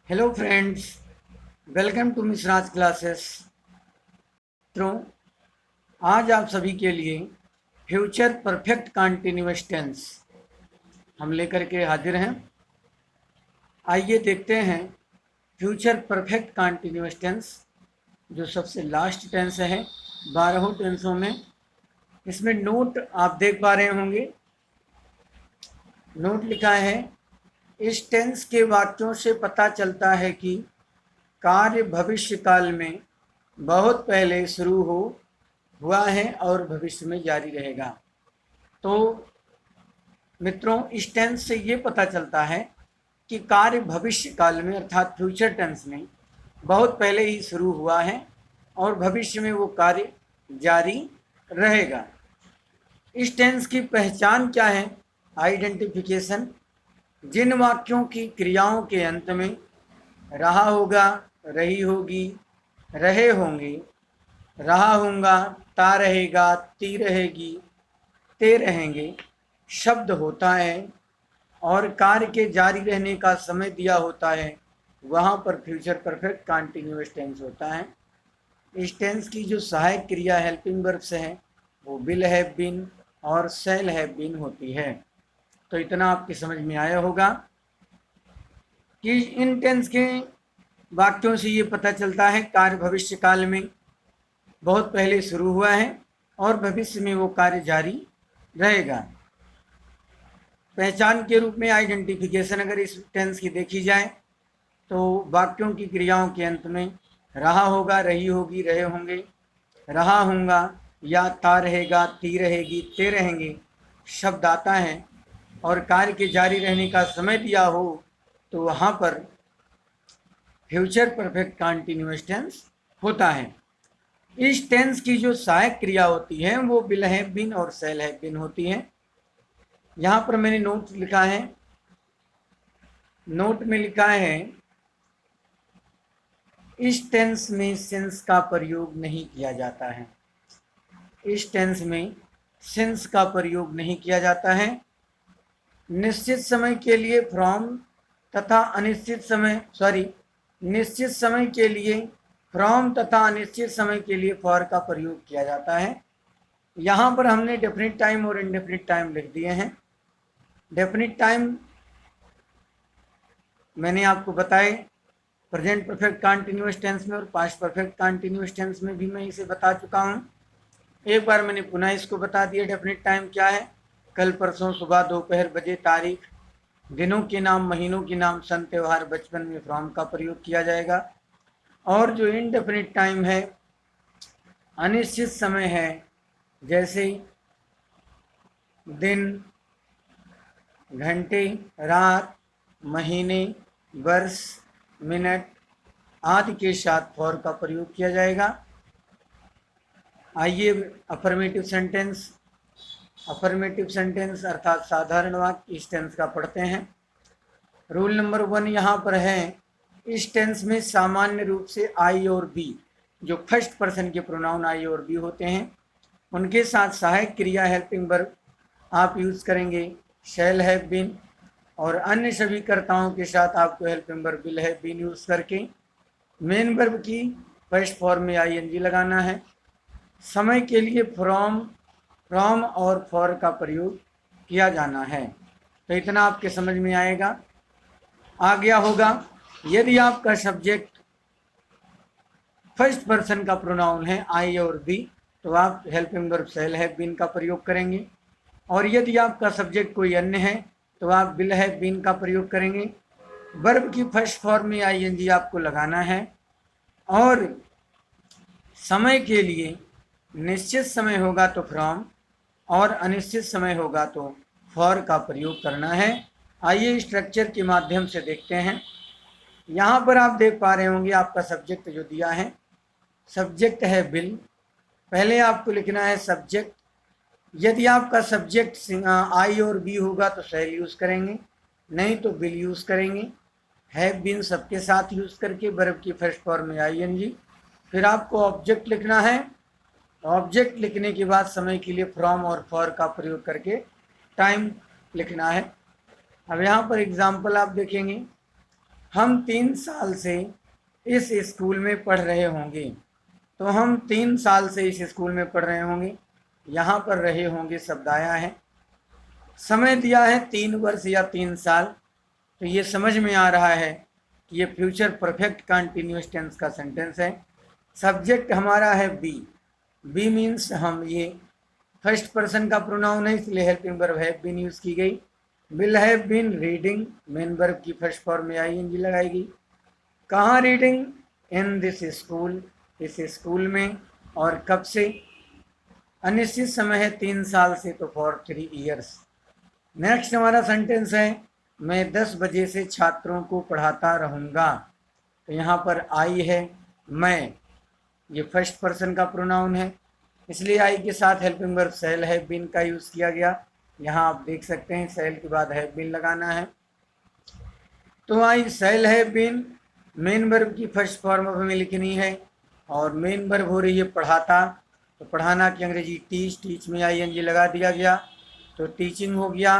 Hello friends, welcome to Mishra's classes. मित्रों, आज आप सभी के लिए फ्यूचर परफेक्ट कंटिन्यूअस टेंस हम लेकर के हाजिर हैं। आइए देखते हैं फ्यूचर परफेक्ट कंटिन्यूअस टेंस जो सबसे लास्ट टेंस है 12 टेंसों में। इसमें नोट आप देख पा रहे होंगे, नोट लिखा है, इस टेंस के वाक्यों से पता चलता है कि कार्य भविष्य काल में बहुत पहले शुरू हुआ है और भविष्य में जारी रहेगा। तो मित्रों, इस टेंस से ये पता चलता है कि कार्य भविष्य काल में अर्थात फ्यूचर टेंस में बहुत पहले ही शुरू हुआ है और भविष्य में वो कार्य जारी रहेगा। इस टेंस की पहचान क्या है? आइडेंटिफिकेशन। जिन वाक्यों की क्रियाओं के अंत में रहा होगा, रही होगी, रहे होंगे, रहा होगा, ता रहेगा, ती रहेगी, ते रहेंगे शब्द होता है और कार्य के जारी रहने का समय दिया होता है, वहाँ पर फ्यूचर परफेक्ट कंटिन्यूअस टेंस होता है। इस टेंस की जो सहायक क्रिया हेल्पिंग वर्ब्स हैं वो विल हैव बीन और शैल हैव बीन होती है। तो इतना आपकी समझ में आया होगा कि इन टेंस के वाक्यों से ये पता चलता है कार्य भविष्य काल में बहुत पहले शुरू हुआ है और भविष्य में वो कार्य जारी रहेगा। पहचान के रूप में आइडेंटिफिकेशन अगर इस टेंस की देखी जाए तो वाक्यों की क्रियाओं के अंत में रहा होगा, रही होगी, रहे होंगे, रहा होगा या ता रहेगा, ती रहेगी, ते रहेंगे शब्द आता है और कार्य के जारी रहने का समय दिया हो तो वहाँ पर फ्यूचर परफेक्ट कंटिन्यूअस टेंस होता है। इस टेंस की जो सहायक क्रिया होती है वो विल हैव बीन और शैल हैव बीन होती है। यहाँ पर मैंने नोट लिखा है, नोट में लिखा है इस टेंस में सिंस का प्रयोग नहीं किया जाता है। इस टेंस में सिंस का प्रयोग नहीं किया जाता है। निश्चित समय के लिए फ्रॉम तथा अनिश्चित समय निश्चित समय के लिए फ्रॉम तथा अनिश्चित समय के लिए फॉर का प्रयोग किया जाता है। यहाँ पर हमने डेफिनिट टाइम और इनडेफिनिट टाइम लिख दिए हैं। डेफिनिट टाइम मैंने आपको बताए प्रेजेंट परफेक्ट कंटिन्यूअस टेंस में और पास्ट परफेक्ट कंटिन्यूअस टेंस में भी मैं इसे बता चुका हूँ। एक बार मैंने पुनः इसको बता दिया डेफिनिट टाइम क्या है। कल, परसों, सुबह, दोपहर, बजे, तारीख, दिनों के नाम, महीनों के नाम, सन, त्यौहार, बचपन में फ्रॉम का प्रयोग किया जाएगा। और जो इनडेफिनिट टाइम है, अनिश्चित समय है, जैसे दिन, घंटे, रात, महीने, वर्ष, मिनट आदि के साथ फॉर का प्रयोग किया जाएगा। आइए अफर्मेटिव सेंटेंस अर्थात साधारण वाक्य इस टेंस का पढ़ते हैं। रूल नंबर 1 यहाँ पर है, इस टेंस में सामान्य रूप से आई और बी, जो फर्स्ट पर्सन के प्रोनाउन आई और बी होते हैं, उनके साथ सहायक क्रिया हेल्पिंग वर्ब आप यूज़ करेंगे शैल हैव बीन, और अन्य सभी कर्ताओं के साथ आपको helping verb will have been use करके मेन वर्ब की फर्स्ट फॉर्म में आईएनजी लगाना है। समय के लिए फ्रॉम और फॉर का प्रयोग किया जाना है। तो इतना आपके समझ में आ गया होगा। यदि आपका सब्जेक्ट फर्स्ट पर्सन का प्रोनाउन है आई और बी तो आप helping verb shall have been का प्रयोग करेंगे, और यदि आपका सब्जेक्ट कोई अन्य है तो आप विल हैव बीन का प्रयोग करेंगे। वर्ब की फर्स्ट फॉर्म में आईएनजी आपको लगाना है और समय के लिए निश्चित समय होगा तो फ्रॉम और अनिश्चित समय होगा तो फॉर का प्रयोग करना है। आइए स्ट्रक्चर के माध्यम से देखते हैं। यहाँ पर आप देख पा रहे होंगे आपका सब्जेक्ट जो दिया है, सब्जेक्ट है विल। पहले आपको लिखना है सब्जेक्ट। यदि आपका सब्जेक्ट आई और बी होगा तो शैल यूज़ करेंगे, नहीं तो विल यूज़ करेंगे। हैव बीन सबके साथ यूज़ करके वर्ब की फर्स्ट फॉर्म में आईएनजी। फिर आपको ऑब्जेक्ट लिखना है। ऑब्जेक्ट लिखने के बाद समय के लिए फ्रॉम और फॉर का प्रयोग करके टाइम लिखना है। अब यहाँ पर एग्जाम्पल आप देखेंगे, हम 3 साल से इस स्कूल में पढ़ रहे होंगे। तो हम 3 साल से इस स्कूल में पढ़ रहे होंगे, यहाँ पर रहे होंगे शब्द आया है। समय दिया है 3 वर्ष या 3 साल, तो ये समझ में आ रहा है कि ये फ्यूचर परफेक्ट कंटिन्यूअस टेंस का सेंटेंस है। सब्जेक्ट हमारा है बी। बी मीन्स हम, ये फर्स्ट पर्सन का प्रोनाउन है, इसलिए helping verb have been use की गई। Will have been reading, main verb की फर्स्ट फॉर्म में आईएनजी लगाएगी। कहाँ रीडिंग? इन दिस स्कूल, इस स्कूल में। और कब से? अनिश्चित समय है, 3 साल से, तो फॉर 3 years। नेक्स्ट हमारा सेंटेंस है, मैं 10 बजे से छात्रों को पढ़ाता रहूँगा। तो यहाँ पर आई है मैं, ये फर्स्ट पर्सन का प्रोनाउन है, इसलिए आई के साथ helping verb shall have been का यूज़ किया गया। यहाँ आप देख सकते हैं सेल के बाद हैव बीन लगाना है। तो I shall have been, main verb की फर्स्ट फॉर्म अब हमें लिखनी है, और मेन वर्ब हो रही है पढ़ाता। तो पढ़ाना की अंग्रेजी टीच, टीच में आई एन जी लगा दिया गया, तो टीचिंग हो गया।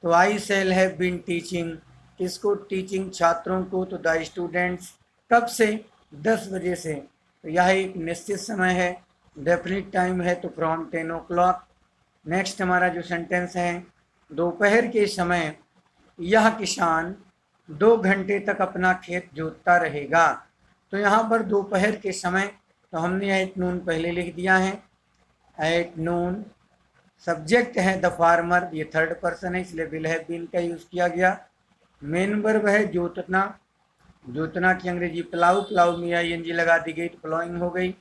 तो I shall have been teaching, किसको? टीचिंग, छात्रों को। तो द स्टूडेंट्स, कब से? 10 बजे से। तो यह एक निश्चित समय है, डेफिनिट टाइम है, तो फ्रॉम 10 o'clock। नेक्स्ट हमारा जो सेंटेंस है, दोपहर के समय यह किसान 2 घंटे तक अपना खेत जोतता रहेगा। तो यहाँ पर दोपहर के समय, तो हमने एट नून पहले लिख दिया है। एट नून, सब्जेक्ट है द फार्मर, ये थर्ड पर्सन है, इसलिए विल हैव बीन का यूज़ किया गया। मेन वर्ब है जोतना, जोतना की अंग्रेजी प्लाउ, प्लाउ में आई एन जी लगा दी गई, तो प्लॉइंग हो गई।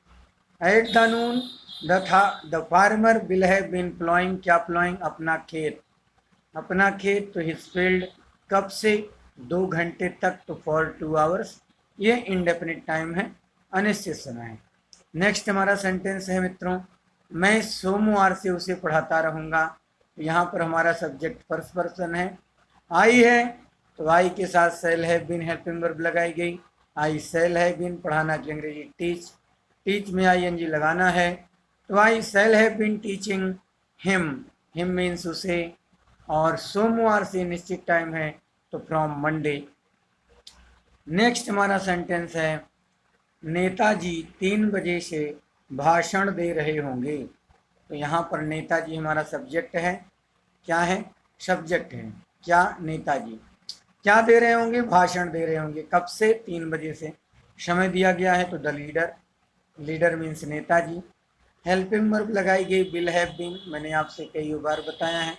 At the noon the farmer will have been ploughing, क्या प्लॉइंग? अपना खेत, अपना खेत। तो हिज फील्ड, कब से? 2 घंटे तक, तो फॉर 2 hours। ये इंडेफिनिट टाइम है, अनिश्चित समय है। नेक्स्ट हमारा सेंटेंस है मित्रों, मैं सोमवार से उसे पढ़ाता रहूँगा। यहाँ पर हमारा सब्जेक्ट फर्स्ट पर्सन है, आई है, तो आई के साथ shall have been helping verb लगाई गई। आई सेल हैव बीन, पढ़ाना की अंग्रेजी टीच, टीच में आई एन जी लगाना है। तो I shall have been teaching him, him means उसे, और सोमवार से निश्चित टाइम है, तो फ्रॉम मंडे। नेक्स्ट हमारा सेंटेंस है, नेताजी 3 बजे से भाषण दे रहे होंगे। तो यहाँ पर नेताजी हमारा सब्जेक्ट है, क्या है? सब्जेक्ट है, क्या? नेताजी क्या दे रहे होंगे? भाषण दे रहे होंगे। कब से? 3 बजे से। समय दिया गया है, तो the leader, leader means Netaji. Helping verb लगाई गई विल हैव बीन, मैंने आपसे कई बार बताया है,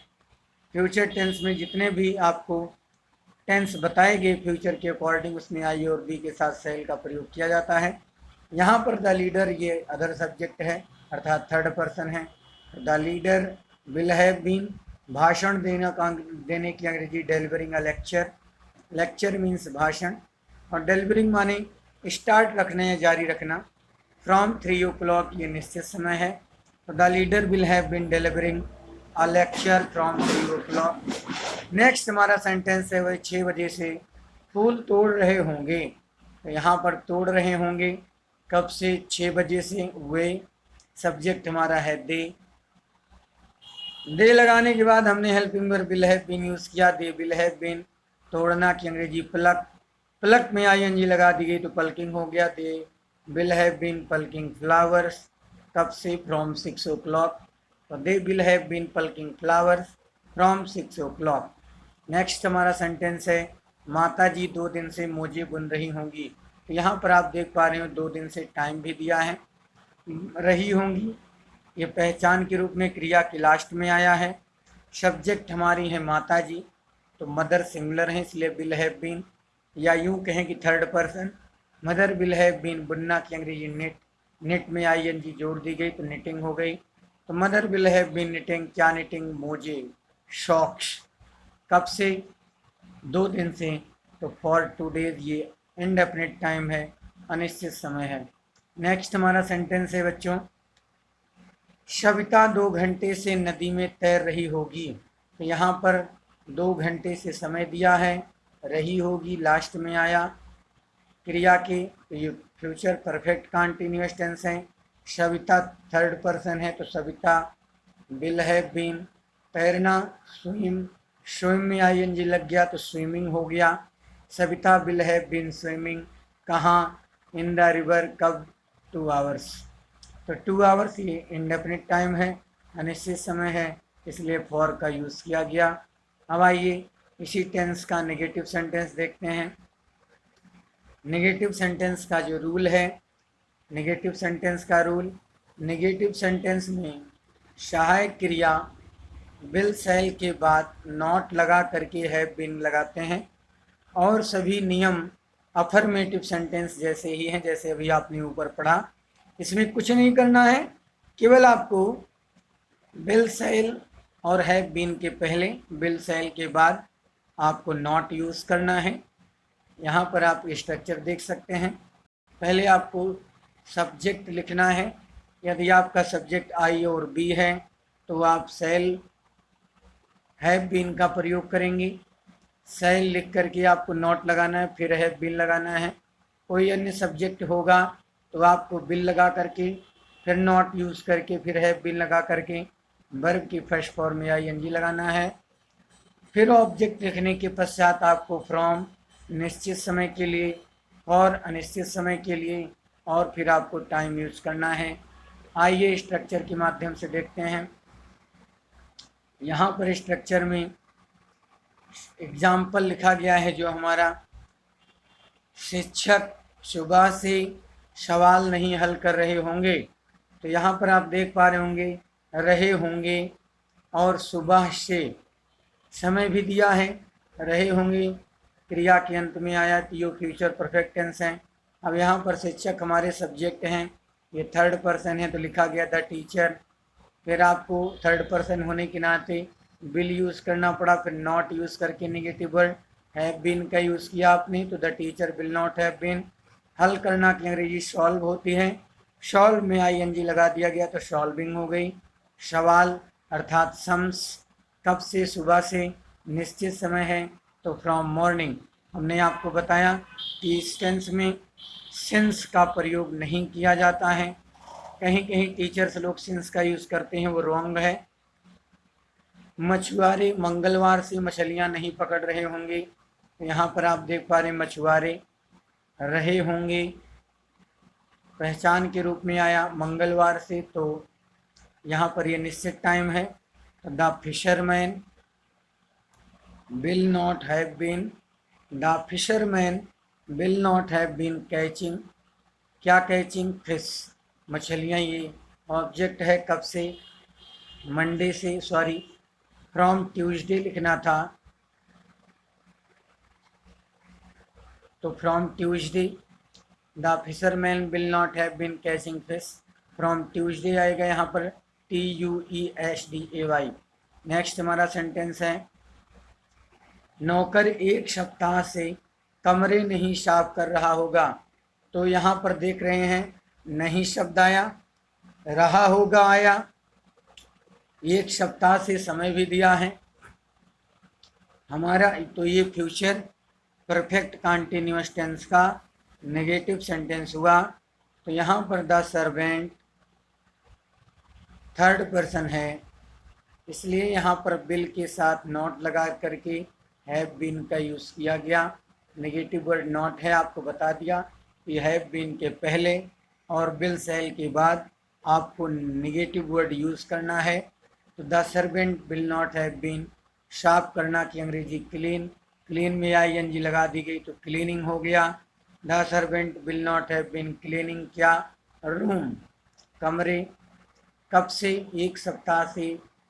फ्यूचर टेंस में जितने भी आपको टेंस बताए गए फ्यूचर के अकॉर्डिंग, उसमें आई और बी के साथ सेल का प्रयोग किया जाता है। यहाँ पर द लीडर ये अदर सब्जेक्ट है, अर्थात थर्ड पर्सन है। The leader will have been, भाषण देने की अंग्रेजी delivering a lecture, lecture means भाषण, और डिलीवरिंग माने स्टार्ट रखना या जारी रखना। फ्रॉम 3 o'clock, ये निश्चित समय है। तो the leader will have been delivering a lecture from 3 o'clock। Next हमारा सेंटेंस है, वह 6 बजे से फूल तोड़ रहे होंगे। तो यहाँ पर तोड़ रहे होंगे, कब से? 6 बजे से। वे, सब्जेक्ट हमारा है दे लगाने के बाद हमने helping verb will have been use किया। दे विल हैव बीन, तोड़ना की अंग्रेजी प्लक, प्लक में आई एन जी लगा दी गई, तो पल्किंग हो गया। They will have been plucking flowers, कब से? From 6 o'clock। तो they will have been plucking flowers from 6 o'clock। Next हमारा सेंटेंस है, माता जी 2 दिन से मोजे बुन रही होंगी। तो यहाँ पर आप देख पा रहे हो 2 दिन से टाइम भी दिया है, रही होंगी ये पहचान के रूप में क्रिया के लास्ट में आया है। सब्जेक्ट हमारी है माता जी, तो मदर सिंगुलर है, इसलिए विल हैव बीन, या यूं कहें कि third person, mother will have been. बुनना की अंग्रेजी निट, निट में आई एन जी जोड़ दी गई, तो निटिंग हो गई। तो mother will have been knitting, क्या निटिंग? मोजे, शॉक्स। कब से? 2 दिन से। तो फॉर 2 days, ये इनडेफिनिट टाइम है, अनिश्चित समय है। नेक्स्ट हमारा सेंटेंस है बच्चों, सविता 2 घंटे से नदी में तैर रही होगी। तो यहाँ पर 2 घंटे से समय दिया है, रही होगी लास्ट में आया क्रिया के, तो ये फ्यूचर परफेक्ट कंटिन्यूअस टेंस है। सविता थर्ड पर्सन है, तो सविता विल हैव बीन। तैरना, स्विम, स्विम में आई एन जी लग गया, तो स्विमिंग हो गया। Savita will have been swimming, कहाँ, इन द रिवर, कब, 2 आवर्स। तो 2 आवर्स ये इंडेफिनिट टाइम है, अनिश्चित समय है, इसलिए फॉर का यूज़ किया गया। अब आइए इसी टेंस का नेगेटिव सेंटेंस देखते हैं। नेगेटिव सेंटेंस का जो रूल है, नेगेटिव सेंटेंस का रूल, नेगेटिव सेंटेंस में सहायक क्रिया विल शैल के बाद नॉट लगा करके हैव बीन लगाते हैं, और सभी नियम अफर्मेटिव सेंटेंस जैसे ही हैं, जैसे अभी आपने ऊपर पढ़ा। इसमें कुछ नहीं करना है, केवल आपको विल शैल और हैव बीन के पहले, विल शैल के बाद आपको नॉट यूज़ करना है। यहाँ पर आप स्ट्रक्चर देख सकते हैं। पहले आपको सब्जेक्ट लिखना है। यदि आपका सब्जेक्ट आई और बी है तो आप शैल हैव बीन का प्रयोग करेंगे। शैल लिख करके आपको नॉट लगाना है, फिर हैव बीन लगाना है। कोई अन्य सब्जेक्ट होगा तो आपको विल लगा करके, फिर नॉट यूज़ करके, फिर हैव बीन लगा करके वर्ब की फर्स्ट फॉर्म में आईएनजी लगाना है। फिर ऑब्जेक्ट लिखने के पश्चात आपको फ्रॉम निश्चित समय के लिए और अनिश्चित समय के लिए, और फिर आपको टाइम यूज़ करना है। आइए स्ट्रक्चर के माध्यम से देखते हैं। यहाँ पर स्ट्रक्चर में एग्जाम्पल लिखा गया है, जो हमारा शिक्षक सुबह से सवाल नहीं हल कर रहे होंगे। तो यहाँ पर आप देख पा रहे होंगे और सुबह से समय भी दिया है, रहे होंगे क्रिया के अंत में आया, तो ये फ्यूचर परफेक्ट टेंस है। अब यहाँ पर शिक्षक हमारे सब्जेक्ट हैं, ये थर्ड पर्सन है तो लिखा गया द टीचर। फिर आपको थर्ड पर्सन होने के नाते विल यूज़ करना पड़ा, फिर नॉट यूज़ करके नेगेटिव वर्ड हैव बीन का यूज़ किया आपने, तो the teacher will not have been. हल करना की अंग्रेजी सॉल्व होती है, सॉल्व में आईएनजी लगा दिया गया तो सॉल्विंग हो गई। सवाल अर्थात सम्स, कब से, सुबह से, निश्चित समय है तो फ्रॉम मॉर्निंग। हमने आपको बताया कि इस टेंस में सिंस का प्रयोग नहीं किया जाता है। कहीं कहीं टीचर्स लोग सिंस का यूज़ करते हैं, वो रॉन्ग है। मछुआरे मंगलवार से मछलियां नहीं पकड़ रहे होंगे, तो यहाँ पर आप देख पा रहे मछुआरे रहे होंगे पहचान के रूप में आया मंगलवार से, तो यहाँ पर ये निश्चित टाइम है। तो the fisherman will not have been, the fisherman will not have been catching, क्या कैचिंग, फिश, मछलियाँ। ये ऑब्जेक्ट है, कब से, मंडे से, सॉरी फ्रॉम ट्यूसडे लिखना था, तो from Tuesday the fisherman will not have been catching fish, from Tuesday आएगा यहाँ पर TUESDAY। नेक्स्ट हमारा सेंटेंस है, नौकर 1 सप्ताह से कमरे नहीं साफ कर रहा होगा। तो यहाँ पर देख रहे हैं नहीं शब्द आया, रहा होगा आया, 1 सप्ताह से समय भी दिया है हमारा, तो ये फ्यूचर परफेक्ट कंटिन्यूअस टेंस का नेगेटिव सेंटेंस हुआ। तो यहाँ पर द सर्वेंट थर्ड पर्सन है, इसलिए यहाँ पर बिल के साथ नॉट लगा करके हैव बीन का यूज़ किया गया। नेगेटिव वर्ड नॉट है, आपको बता दिया कि हैव बीन के पहले और बिल सेल के बाद आपको नेगेटिव वर्ड यूज़ करना है। तो the servant will not have been, साफ करना की अंग्रेजी क्लीन, क्लीन में ING लगा दी गई तो क्लीनिंग हो गया। The servant will not have been cleaning क्या, रूम, कमरे, कब से, 1 सप्ताह से,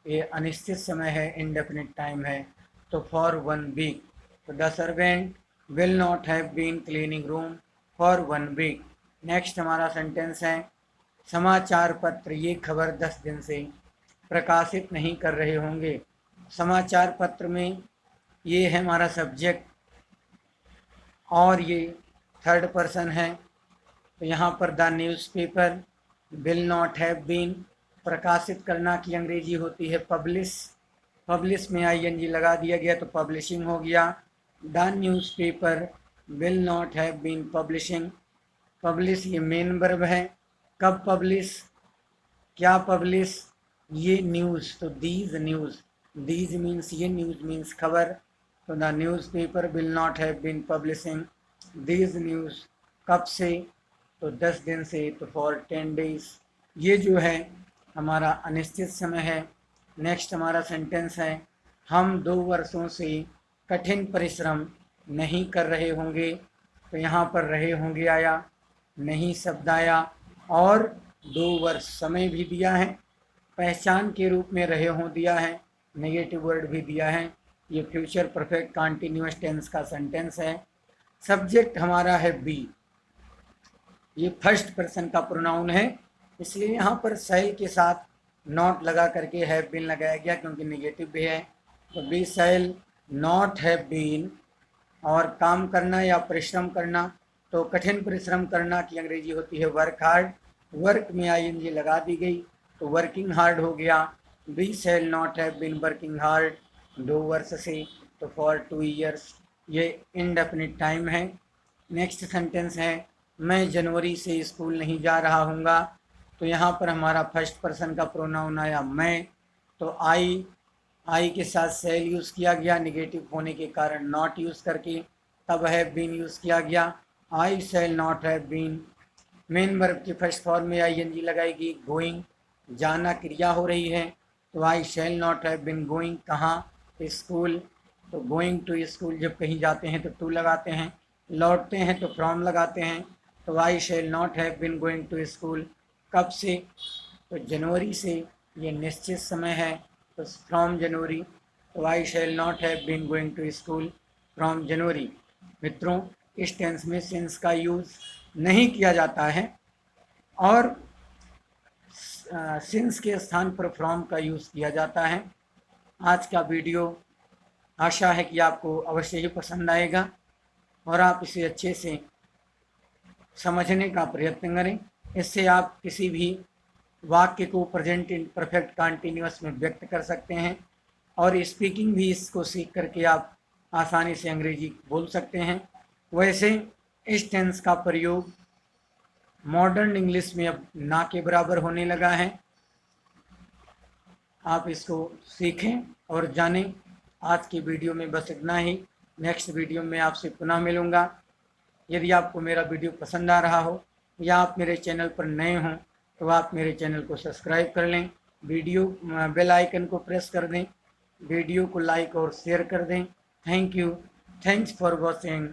ये अनिश्चित समय है, इंडेफिनिट टाइम है, तो फॉर 1 वीक। तो the servant will not have been cleaning room for 1 week. Next हमारा सेंटेंस है, समाचार पत्र ये खबर 10 दिन से प्रकाशित नहीं कर रहे होंगे। समाचार पत्र में ये है हमारा सब्जेक्ट और ये थर्ड पर्सन है, तो यहाँ पर the newspaper will not have been, प्रकाशित करना की अंग्रेजी होती है पब्लिश, पब्लिश में ING लगा दिया गया तो पब्लिशिंग हो गया। The newspaper will not have been publishing, publish ये मेन वर्ब है, कब पब्लिश, क्या पब्लिश, ये न्यूज़, तो दीज न्यूज़, दीज मीन्स ये, न्यूज़ मीन्स खबर, तो the newspaper will not have been publishing these news. कब से? तो 10 दिन से, तो फॉर 10 डेज। ये जो है हमारा अनिश्चित समय है। नेक्स्ट हमारा सेंटेंस है, हम 2 वर्षों से कठिन परिश्रम नहीं कर रहे होंगे। तो यहाँ पर रहे होंगे आया, नहीं शब्द आया, और 2 वर्ष समय भी दिया है, पहचान के रूप में रहे हों दिया है, नेगेटिव वर्ड भी दिया है। ये फ्यूचर परफेक्ट कंटिन्यूअस टेंस का सेंटेंस है। सब्जेक्ट हमारा है बी, ये फर्स्ट पर्सन का प्रोनाउन है, इसलिए यहाँ पर शैल के साथ नॉट लगा करके हैव बीन लगाया गया, क्योंकि नेगेटिव भी है। तो we shall not have been, और काम करना या परिश्रम करना, तो कठिन परिश्रम करना की अंग्रेजी होती है वर्क हार्ड। वर्क में आईएनजी लगा दी गई तो वर्किंग हार्ड हो गया। We shall not have been working hard 2 वर्ष से, तो फॉर 2 ईयर्स, ये इनडेफिनिट टाइम है। नेक्स्ट सेंटेंस है, मैं जनवरी से स्कूल नहीं जा रहा हूँगा। तो यहाँ पर हमारा फर्स्ट पर्सन का प्रोनाउन आया मैं, तो आई के साथ शैल यूज़ किया गया, निगेटिव होने के कारण नॉट यूज़ करके, तब हैव बीन यूज़ किया गया। I shall not have been, main verb की फर्स्ट फॉर्म में आईएनजी लगाएगी। गोइंग, जाना क्रिया हो रही है, तो I shall not have been going, कहाँ? स्कूल। तो गोइंग टू स्कूल जब कहीं जाते हैं तो टू लगाते हैं, लौटते हैं तो फ्रॉम लगाते हैं। तो I shall not have been going to school, कब से? तो जनवरी से, ये निश्चित समय है, तो फ्रॉम जनवरी। तो I shall not have been going to school from January. मित्रों, इस टेंस में सिंस का यूज़ नहीं किया जाता है, और सिंस के स्थान पर फ्रॉम का यूज़ किया जाता है। आज का वीडियो आशा है कि आपको अवश्य ही पसंद आएगा, और आप इसे अच्छे से समझने का प्रयत्न करें। इससे आप किसी भी वाक्य को प्रेजेंट परफेक्ट कंटिन्यूअस में व्यक्त कर सकते हैं, और स्पीकिंग भी इसको सीख करके आप आसानी से अंग्रेजी बोल सकते हैं। वैसे इस टेंस का प्रयोग मॉडर्न इंग्लिश में अब ना के बराबर होने लगा है। आप इसको सीखें और जानें। आज की वीडियो में बस इतना ही। नेक्स्ट वीडियो में आपसे पुनः मिलूँगा। यदि आपको मेरा वीडियो पसंद आ रहा हो, या आप मेरे चैनल पर नए हों, तो आप मेरे चैनल को सब्सक्राइब कर लें, वीडियो बेल आइकन को प्रेस कर दें, वीडियो को लाइक और शेयर कर दें। Thank you, thanks for watching.